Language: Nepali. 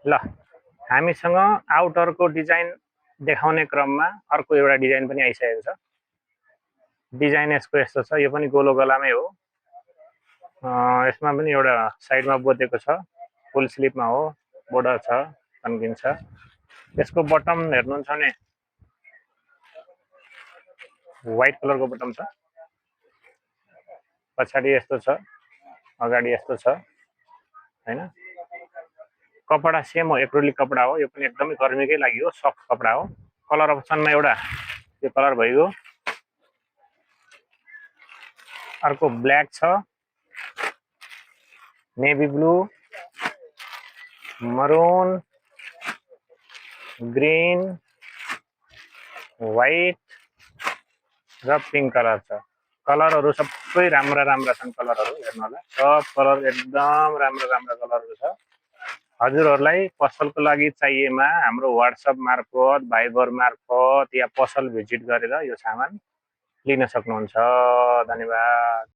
ल हामीसँग आउटरको डिजाइन देखाउने क्रममा अर्को एउटा डिजाइन पनि आइसकेको छ। डिजाइन यसको यस्तो छ, यो पनि गोलो गलामै हो। यसमा पनि एउटा साइडमा बोतेको छ, फुल स्लिपमा हो, बोर्डर छ, तन्किन्छ। यसको बटम हेर्नुहुन्छ भने व्हाइट कलरको बटम छ, पछाडि यस्तो छ, अगाडि यस्तो छ हैन। कपडा सेम हो, एक्रोलिक कपडा हो, यो पनि एकदमै गर्मीकै लागि हो, सफ्ट कपडा हो। कलर अप्सनमा एउटा यो कलर भइगयो, अर्को ब्ल्याक छ, navy blue, maroon, green, white र पिंक कलर छ। कलरहरू सबै राम्रा राम्रा छन्, कलरहरू हेर्नु होला, सब कलर एकदम राम्रा राम्रा कलरहरू छ। हजुरहरूलाई पसलको लागि चाहिएमा हाम्रो व्हाट्सएप मार्फत, भाइबर मार्फत या पसल भिजिट गरेर यो सामान लिन सक्नुहुन्छ। धन्यवाद।